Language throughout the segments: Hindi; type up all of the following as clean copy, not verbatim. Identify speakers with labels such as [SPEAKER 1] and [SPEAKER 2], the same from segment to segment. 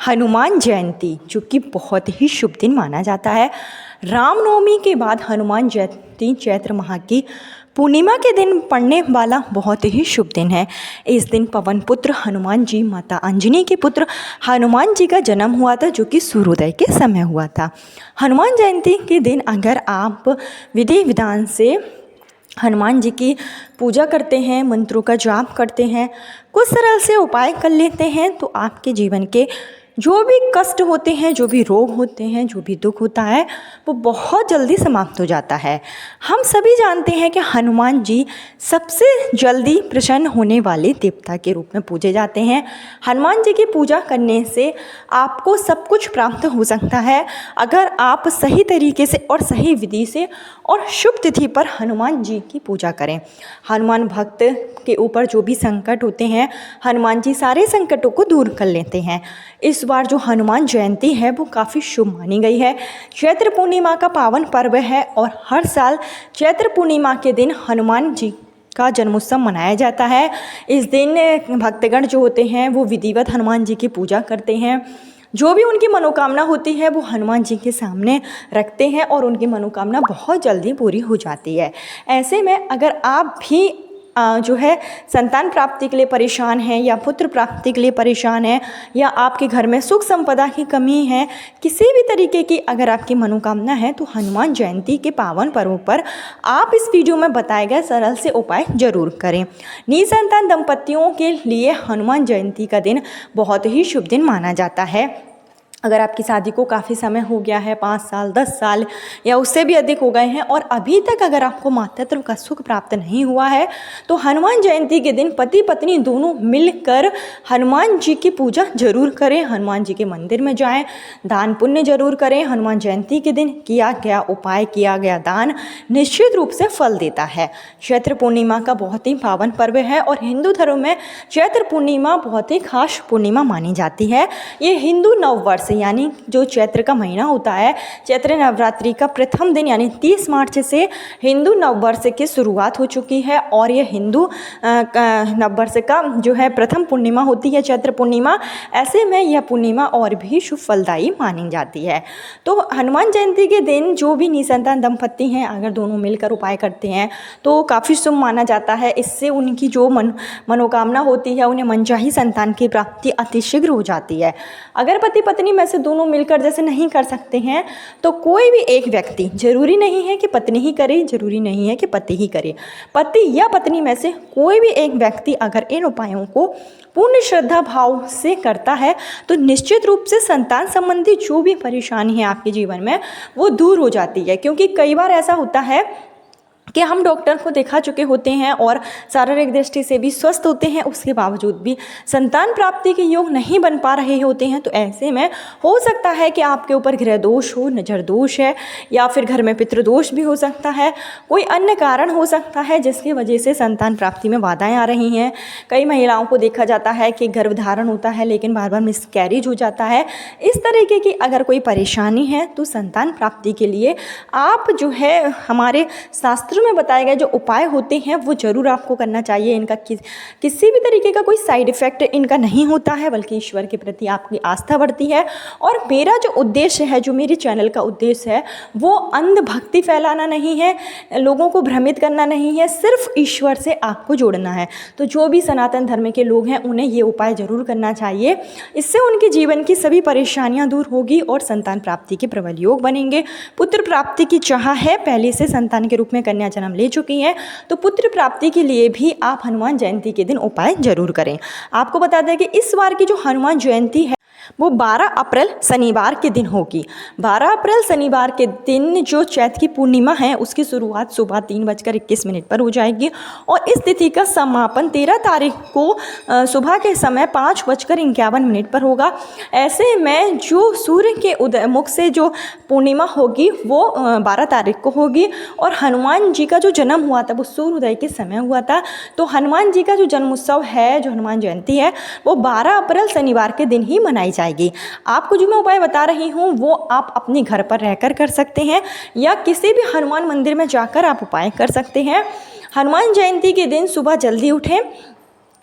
[SPEAKER 1] हनुमान जयंती जो कि बहुत ही शुभ दिन माना जाता है। रामनवमी के बाद हनुमान जयंती चैत्र माह की पूर्णिमा के दिन पड़ने वाला बहुत ही शुभ दिन है। इस दिन पवन पुत्र हनुमान जी माता अंजनी के पुत्र हनुमान जी का जन्म हुआ था, जो कि सूर्योदय के समय हुआ था। हनुमान जयंती के दिन अगर आप विधि विधान से हनुमान जी की पूजा करते हैं, मंत्रों का जाप करते हैं, कुछ सरल से उपाय कर लेते हैं, तो आपके जीवन के जो भी कष्ट होते हैं, जो भी रोग होते हैं, जो भी दुख होता है, वो बहुत जल्दी समाप्त हो जाता है। हम सभी जानते हैं कि हनुमान जी सबसे जल्दी प्रसन्न होने वाले देवता के रूप में पूजे जाते हैं। हनुमान जी की पूजा करने से आपको सब कुछ प्राप्त हो सकता है, अगर आप सही तरीके से और सही विधि से और शुभ तिथि पर हनुमान जी की पूजा करें। हनुमान भक्त के ऊपर जो भी संकट होते हैं, हनुमान जी सारे संकटों को दूर कर लेते हैं। इस बार जो हनुमान जयंती है वो काफ़ी शुभ मानी गई है। चैत्र पूर्णिमा का पावन पर्व है और हर साल चैत्र पूर्णिमा के दिन हनुमान जी का जन्मोत्सव मनाया जाता है। इस दिन भक्तगण जो होते हैं वो विधिवत हनुमान जी की पूजा करते हैं। जो भी उनकी मनोकामना होती है वो हनुमान जी के सामने रखते हैं और उनकी मनोकामना बहुत जल्दी पूरी हो जाती है। ऐसे में अगर आप भी जो है संतान प्राप्ति के लिए परेशान हैं, या पुत्र प्राप्ति के लिए परेशान हैं, या आपके घर में सुख संपदा की कमी है, किसी भी तरीके की अगर आपकी मनोकामना है, तो हनुमान जयंती के पावन पर्व पर आप इस वीडियो में बताए गए सरल से उपाय जरूर करें। निसंतान दंपतियों के लिए हनुमान जयंती का दिन बहुत ही शुभ दिन माना जाता है। अगर आपकी शादी को काफ़ी समय हो गया है, 5 साल 10 साल या उससे भी अधिक हो गए हैं, और अभी तक अगर आपको मातृत्व का सुख प्राप्त नहीं हुआ है, तो हनुमान जयंती के दिन पति पत्नी दोनों मिलकर हनुमान जी की पूजा जरूर करें। हनुमान जी के मंदिर में जाएं, दान पुण्य जरूर करें। हनुमान जयंती के दिन किया गया उपाय, किया गया दान निश्चित रूप से फल देता है। चैत्र पूर्णिमा का बहुत ही पावन पर्व है और हिंदू धर्म में चैत्र पूर्णिमा बहुत ही खास पूर्णिमा मानी जाती है। ये हिंदू नववर्ष यानी जो चैत्र का महीना होता है, चैत्र नवरात्रि का प्रथम दिन यानी 30 मार्च से हिंदू नववर्ष की शुरुआत हो चुकी है, और ये हिंदू नववर्ष का जो है प्रथम पूर्णिमा होती है चैत्र पूर्णिमा। ऐसे में यह पूर्णिमा और भी शुभ फलदायी मानी जाती है। तो हनुमान जयंती के दिन जो भी निसंतान दंपति हैं, अगर दोनों मिलकर उपाय करते हैं तो काफ़ी शुभ माना जाता है। इससे उनकी जो मनोकामना होती है, उन्हें मनचाही संतान की प्राप्ति अतिशीघ्र हो जाती है। अगर पति पत्नी में से दोनों मिलकर जैसे नहीं कर सकते हैं, तो कोई भी एक व्यक्ति, जरूरी नहीं है कि पत्नी ही करे, जरूरी नहीं है कि पति ही करे, पति या पत्नी में से कोई भी एक व्यक्ति अगर इन उपायों को पूर्ण श्रद्धा भाव से करता है, तो निश्चित रूप से संतान संबंधी जो भी परेशानी है आपके जीवन में वो दूर हो जाती है। क्योंकि कई बार ऐसा होता है कि हम डॉक्टर को दिखा चुके होते हैं और शारीरिक दृष्टि से भी स्वस्थ होते हैं, उसके बावजूद भी संतान प्राप्ति के योग नहीं बन पा रहे होते हैं। तो ऐसे में हो सकता है कि आपके ऊपर ग्रह दोष हो, नज़र दोष है, या फिर घर में पितृदोष भी हो सकता है, कोई अन्य कारण हो सकता है जिसकी वजह से संतान प्राप्ति में बाधाएं आ रही हैं। कई महिलाओं को देखा जाता है कि गर्भधारण होता है लेकिन बार बार मिसकैरेज हो जाता है। इस तरीके की अगर कोई परेशानी है, तो संतान प्राप्ति के लिए आप जो है हमारे शास्त्र में बताए गए जो उपाय होते हैं वो जरूर आपको करना चाहिए। इनका किसी भी तरीके का कोई साइड इफेक्ट इनका नहीं होता है, बल्कि ईश्वर के प्रति आपकी आस्था बढ़ती है। और मेरा जो उद्देश्य है, जो मेरे चैनल का उद्देश्य है, वो अंध भक्ति फैलाना नहीं है, लोगों को भ्रमित करना नहीं है, सिर्फ ईश्वर से आपको जोड़ना है। तो जो भी सनातन धर्म के लोग हैं उन्हें ये उपाय जरूर करना चाहिए। इससे उनके जीवन की सभी परेशानियां दूर होगी और संतान प्राप्ति के प्रबल योग बनेंगे। पुत्र प्राप्ति की चाह है, पहले से संतान के रूप में कन्या जन्म ले चुकी हैं, तो पुत्र प्राप्ति के लिए भी आप हनुमान जयंती के दिन उपाय जरूर करें। आपको बता दें कि इस बार की जो हनुमान जयंती है वो 12 अप्रैल शनिवार के दिन होगी। 12 अप्रैल शनिवार के दिन जो चैत्र की पूर्णिमा है उसकी शुरुआत सुबह 3:21 पर हो जाएगी, और इस तिथि का समापन 13 तारीख को सुबह के समय 5:51 पर होगा। ऐसे में जो सूर्य के उदय मुख से जो पूर्णिमा होगी वो 12 तारीख को होगी, और हनुमान जी का जो जन्म हुआ था वो सूर्योदय के समय हुआ था। तो हनुमान जी का जो जन्मोत्सव है, जो हनुमान जयंती है, वो 12 अप्रैल शनिवार के दिन ही मनाई जाएगी। आपको जो मैं उपाय बता रही हूँ वो आप अपने घर पर रहकर कर सकते हैं, या किसी भी हनुमान मंदिर में जाकर आप उपाय कर सकते हैं। हनुमान जयंती के दिन सुबह जल्दी उठें,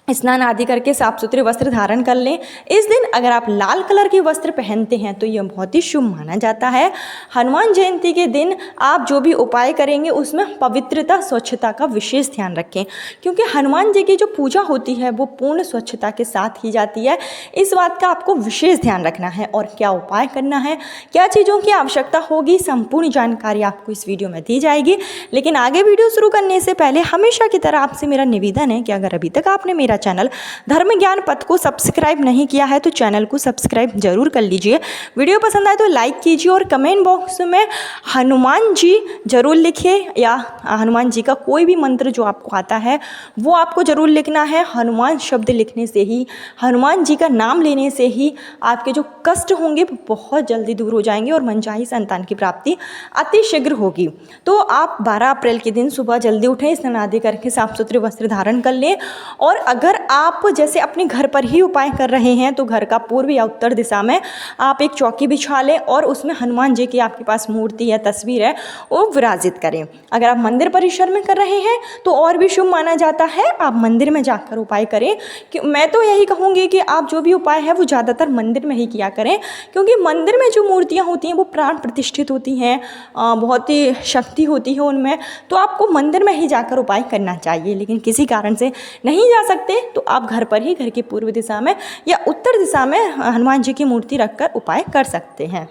[SPEAKER 1] स्नान आदि करके साफ सुथरे वस्त्र धारण कर लें। इस दिन अगर आप लाल कलर के वस्त्र पहनते हैं तो यह बहुत ही शुभ माना जाता है। हनुमान जयंती के दिन आप जो भी उपाय करेंगे उसमें पवित्रता स्वच्छता का विशेष ध्यान रखें, क्योंकि हनुमान जी की जो पूजा होती है वो पूर्ण स्वच्छता के साथ की जाती है। इस बात का आपको विशेष ध्यान रखना है और क्या उपाय करना है, क्या चीज़ों की आवश्यकता होगी, संपूर्ण जानकारी आपको इस वीडियो में दी जाएगी। लेकिन आगे वीडियो शुरू करने से पहले हमेशा की तरह आपसे मेरा निवेदन है कि अगर अभी तक आपने मेरा चैनल धर्म ज्ञान पथ को सब्सक्राइब नहीं किया है तो चैनल को सब्सक्राइब जरूर कर लीजिए। वीडियो पसंद आए तो लाइक कीजिए और कमेंट बॉक्स में हनुमान जी जरूर लिखिए, या हनुमान जी का कोई भी मंत्र जो आपको आता है वो आपको जरूर लिखना है। हनुमान शब्द लिखने से ही, हनुमान जी का नाम लेने से ही आपके जो कष्ट होंगे वो बहुत जल्दी दूर हो जाएंगे और मनचाही संतान की प्राप्ति अति शीघ्र होगी। तो आप 12 अप्रैल के दिन सुबह जल्दी उठें, स्नान आदि करके साफ सुथरे वस्त्र धारण कर लें। और अगर आप जैसे अपने घर पर ही उपाय कर रहे हैं तो घर का पूर्व या उत्तर दिशा में आप एक चौकी बिछा लें और उसमें हनुमान जी की आपके पास मूर्ति है, तस्वीर है, वो विराजित करें। अगर आप मंदिर परिसर में कर रहे हैं तो और भी शुभ माना जाता है, आप मंदिर में जाकर उपाय करें। कि मैं तो यही कहूँगी कि आप जो भी उपाय है वो ज़्यादातर मंदिर में ही किया करें, क्योंकि मंदिर में जो मूर्तियाँ होती हैं वो प्राण प्रतिष्ठित होती हैं, बहुत ही शक्ति होती है उनमें, तो आपको मंदिर में ही जाकर उपाय करना चाहिए। लेकिन किसी कारण से नहीं जा सकते तो आप घर पर ही घर की पूर्व दिशा में या उत्तर दिशा में हनुमान जी की मूर्ति रखकर उपाय कर सकते हैं।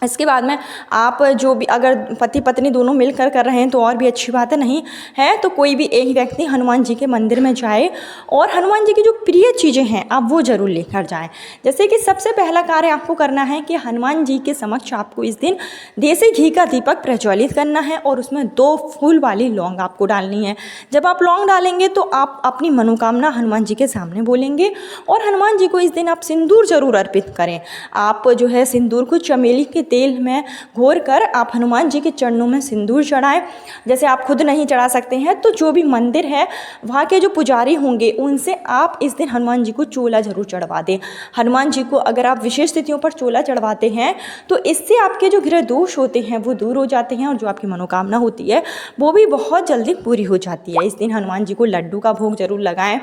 [SPEAKER 1] इसके बाद में आप जो भी अगर पति पत्नी दोनों मिलकर कर रहे हैं तो और भी अच्छी बात है, नहीं है तो कोई भी एक व्यक्ति हनुमान जी के मंदिर में जाए और हनुमान जी की जो प्रिय चीज़ें हैं आप वो ज़रूर लेकर जाएं। जैसे कि सबसे पहला कार्य आपको करना है कि हनुमान जी के समक्ष आपको इस दिन देसी घी का दीपक प्रज्वलित करना है और उसमें 2 फूल वाली लौंग आपको डालनी है। जब आप लौंग डालेंगे तो आप अपनी मनोकामना हनुमान जी के सामने बोलेंगे और हनुमान जी को इस दिन आप सिंदूर जरूर अर्पित करें। आप जो है सिंदूर को चमेली के तेल में घोर कर आप हनुमान जी के चरणों में सिंदूर चढ़ाएं। जैसे आप खुद नहीं चढ़ा सकते हैं तो जो भी मंदिर है वहाँ के जो पुजारी होंगे उनसे आप इस दिन हनुमान जी को चोला जरूर चढ़वा दें। हनुमान जी को अगर आप विशेष तिथियों पर चोला चढ़वाते हैं तो इससे आपके जो गृह दोष होते हैं वो दूर हो जाते हैं और जो आपकी मनोकामना होती है वो भी बहुत जल्दी पूरी हो जाती है। इस दिन हनुमान जी को लड्डू का भोग जरूर लगाएं।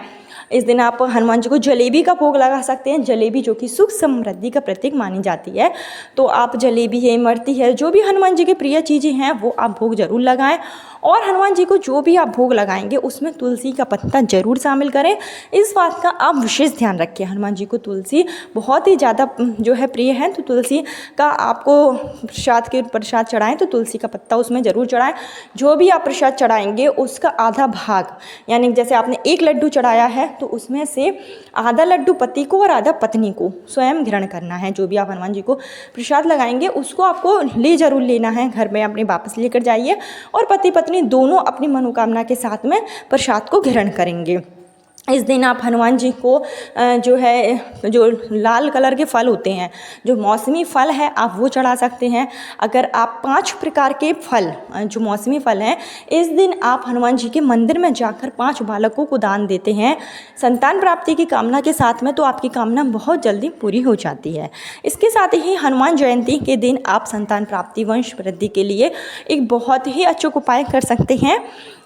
[SPEAKER 1] इस दिन आप हनुमान जी को जलेबी का भोग लगा सकते हैं। जलेबी जो कि सुख समृद्धि का प्रतीक मानी जाती है, तो आप जलेबी है, इमरती है, जो भी हनुमान जी की प्रिय चीज़ें हैं वो आप भोग जरूर लगाएं। और हनुमान जी को जो भी आप भोग लगाएंगे उसमें तुलसी का पत्ता जरूर शामिल करें। इस बात का आप विशेष ध्यान रखें। हनुमान जी को तुलसी बहुत ही ज़्यादा जो है प्रिय है, तो तुलसी का आपको प्रसाद चढ़ाएं तो तुलसी का पत्ता उसमें ज़रूर चढ़ाएं। जो भी आप प्रसाद चढ़ाएंगे उसका आधा भाग, यानी जैसे आपने 1 लड्डू चढ़ाया है तो उसमें से आधा लड्डू पति को और आधा पत्नी को स्वयं ग्रहण करना है। जो भी आप हनुमान जी को प्रसाद लगाएंगे उसको आपको ले जरूर लेना है, घर में अपने वापस लेकर जाइए और पति पत्नी दोनों अपनी मनोकामना के साथ में प्रसाद को ग्रहण करेंगे। इस दिन आप हनुमान जी को जो लाल कलर के फल होते हैं, जो मौसमी फल है, आप वो चढ़ा सकते हैं। अगर आप 5 प्रकार के फल जो मौसमी फल हैं इस दिन आप हनुमान जी के मंदिर में जाकर 5 बालकों को दान देते हैं संतान प्राप्ति की कामना के साथ में, तो आपकी कामना बहुत जल्दी पूरी हो जाती है। इसके साथ ही हनुमान जयंती के दिन आप संतान प्राप्ति वंश वृद्धि के लिए एक बहुत ही अचूक उपाय कर सकते हैं।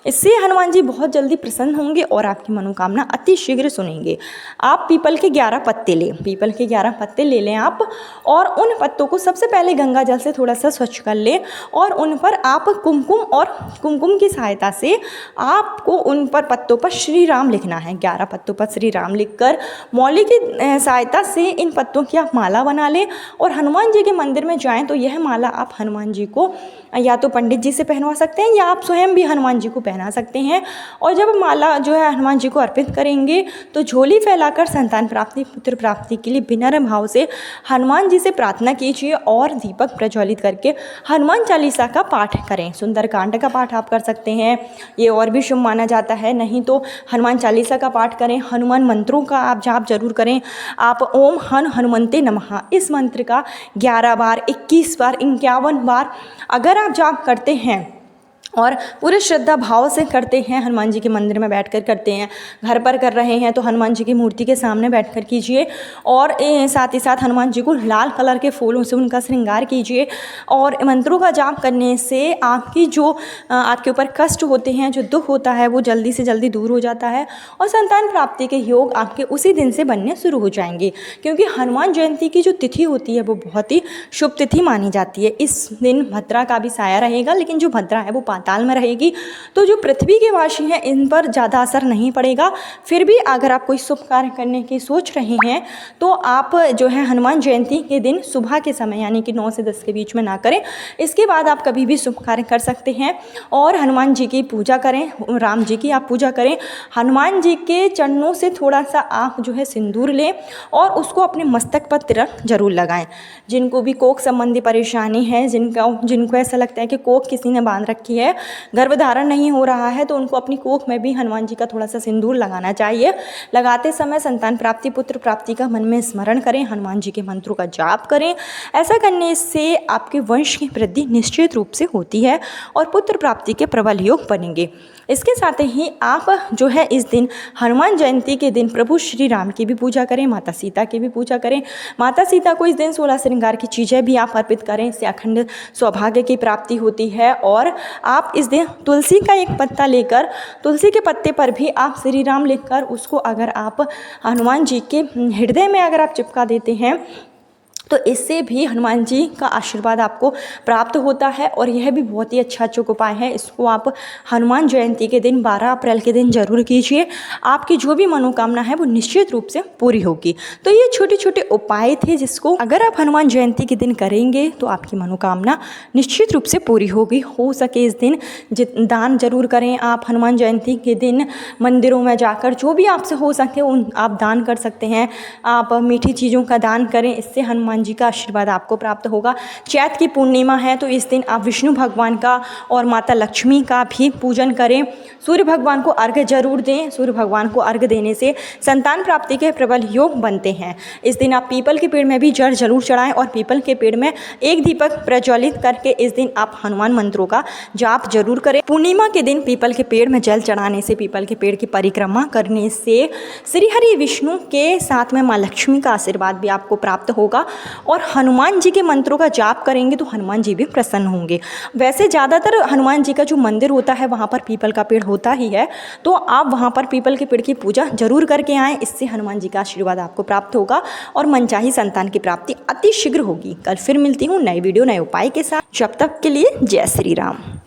[SPEAKER 1] इससे हनुमान जी बहुत जल्दी प्रसन्न होंगे और आपकी मनोकामना अति शीघ्र सुनेंगे। आप पीपल के 11 पत्ते लें, पीपल के 11 पत्ते ले लें आप, और उन पत्तों को सबसे पहले गंगा जल से थोड़ा सा स्वच्छ कर लें और उन पर आप कुमकुम की सहायता से आपको उन पर पत्तों पर श्री राम लिखना है। 11 पत्तों पर श्री राम लिखकर मौली की सहायता से इन पत्तों की आप माला बना लें और हनुमान जी के मंदिर में जाएँ तो यह माला आप हनुमान जी को या तो पंडित जी से पहनवा सकते हैं या आप स्वयं भी हनुमान जी को पहना सकते हैं। और जब माला जो है हनुमान जी को अर्पित करेंगे तो झोली फैलाकर संतान प्राप्ति पुत्र प्राप्ति के लिए विनम्र भाव से हनुमान जी से प्रार्थना कीजिए और दीपक प्रज्वलित करके हनुमान चालीसा का पाठ करें। सुंदरकांड का पाठ आप कर सकते हैं, ये और भी शुभ माना जाता है। नहीं तो हनुमान चालीसा का पाठ करें। हनुमान मंत्रों का आप जाप जरूर करें। आप ओम हनुमंते नमः इस मंत्र का 11 बार, 21 बार, 51 बार अगर आप जाप करते हैं और पूरे श्रद्धा भाव से करते हैं। हनुमान जी के मंदिर में बैठकर करते हैं, घर पर कर रहे हैं तो हनुमान जी की मूर्ति के सामने बैठकर कीजिए। और साथ ही साथ हनुमान जी को लाल कलर के फूलों से उनका श्रृंगार कीजिए। और मंत्रों का जाप करने से आपकी जो आपके ऊपर कष्ट होते हैं, जो दुख होता है, वो जल्दी से जल्दी दूर हो जाता है और संतान प्राप्ति के योग आपके उसी दिन से बनने शुरू हो जाएंगे। क्योंकि हनुमान जयंती की जो तिथि होती है वो बहुत ही शुभ तिथि मानी जाती है। इस दिन भद्रा का भी साया रहेगा, लेकिन जो भद्रा है वो पाताल में रहेगी, तो जो पृथ्वी के वासी हैं इन पर ज़्यादा असर नहीं पड़ेगा। फिर भी अगर आप कोई शुभ कार्य करने की सोच रहे हैं तो आप जो है हनुमान जयंती के दिन सुबह के समय यानी कि 9 से 10 के बीच में ना करें। इसके बाद आप कभी भी शुभ कार्य कर सकते हैं। और हनुमान जी की पूजा करें, राम जी की आप पूजा करें। हनुमान जी के चरणों से थोड़ा सा आप जो है सिंदूर लें और उसको अपने मस्तक पर तिलक जरूर लगाएं। जिनको भी कोख संबंधी परेशानी है, जिनको ऐसा लगता है कि कोख किसी ने बांध रखी है, गर्भधारण नहीं हो रहा है, तो उनको अपनी कोख में भी हनुमान जी का थोड़ा सा सिंदूर लगाना चाहिए। लगाते समय संतान प्राप्ति, पुत्र प्राप्ति का मन में स्मरण करें, हनुमान जी के मंत्रों का जाप करें। ऐसा करने से आपके वंश की वृद्धि निश्चित रूप से होती है और पुत्र प्राप्ति के प्रबल योग बनेंगे। इसके साथ ही आप जो है इस दिन हनुमान जयंती के दिन प्रभु श्री राम की भी पूजा करें, माता सीता की भी पूजा करें। माता सीता को इस दिन 16 श्रृंगार की चीज़ें भी आप अर्पित करें, इससे अखंड सौभाग्य की प्राप्ति होती है। और आप इस दिन तुलसी का एक पत्ता लेकर, तुलसी के पत्ते पर भी आप श्री राम लिखकर उसको अगर आप हनुमान जी के हृदय में अगर आप चिपका देते हैं तो इससे भी हनुमान जी का आशीर्वाद आपको प्राप्त होता है। और यह भी बहुत ही अच्छा अचूक उपाय है। इसको आप हनुमान जयंती के दिन 12 अप्रैल के दिन जरूर कीजिए। आपकी जो भी मनोकामना है वो निश्चित रूप से पूरी होगी। तो ये छोटे छोटे उपाय थे जिसको अगर आप हनुमान जयंती के दिन करेंगे तो आपकी मनोकामना निश्चित रूप से पूरी होगी। हो सके इस दिन दान जरूर करें। आप हनुमान जयंती के दिन मंदिरों में जाकर जो भी आपसे हो सके उन आप दान कर सकते हैं। आप मीठी चीज़ों का दान करें, इससे हनुमान जी का आशीर्वाद आपको प्राप्त होगा। चैत की पूर्णिमा है तो इस दिन आप विष्णु भगवान का और माता लक्ष्मी का भी पूजन करें। सूर्य भगवान को अर्घ्य जरूर दें। सूर्य भगवान को अर्घ्य देने से संतान प्राप्ति के प्रबल योग बनते हैं। इस दिन आप पीपल के पेड़ में भी जल जरूर चढ़ाएं और पीपल के पेड़ में एक दीपक प्रज्वलित करके इस दिन आप हनुमान मंत्रों का जाप जरूर करें। पूर्णिमा के दिन पीपल के पेड़ में जल चढ़ाने से, पीपल के पेड़ की परिक्रमा करने से श्री हरि विष्णु के साथ में माँ लक्ष्मी का आशीर्वाद भी आपको प्राप्त होगा। और हनुमान जी के मंत्रों का जाप करेंगे तो हनुमान जी भी प्रसन्न होंगे। वैसे ज़्यादातर हनुमान जी का जो मंदिर होता है वहाँ पर पीपल का पेड़ होता ही है, तो आप वहाँ पर पीपल के पेड़ की पूजा जरूर करके आएँ। इससे हनुमान जी का आशीर्वाद आपको प्राप्त होगा और मनचाही संतान की प्राप्ति अति शीघ्र होगी। कल फिर मिलती हूँ नई वीडियो नए उपाय के साथ। जब तक के लिए जय श्री राम।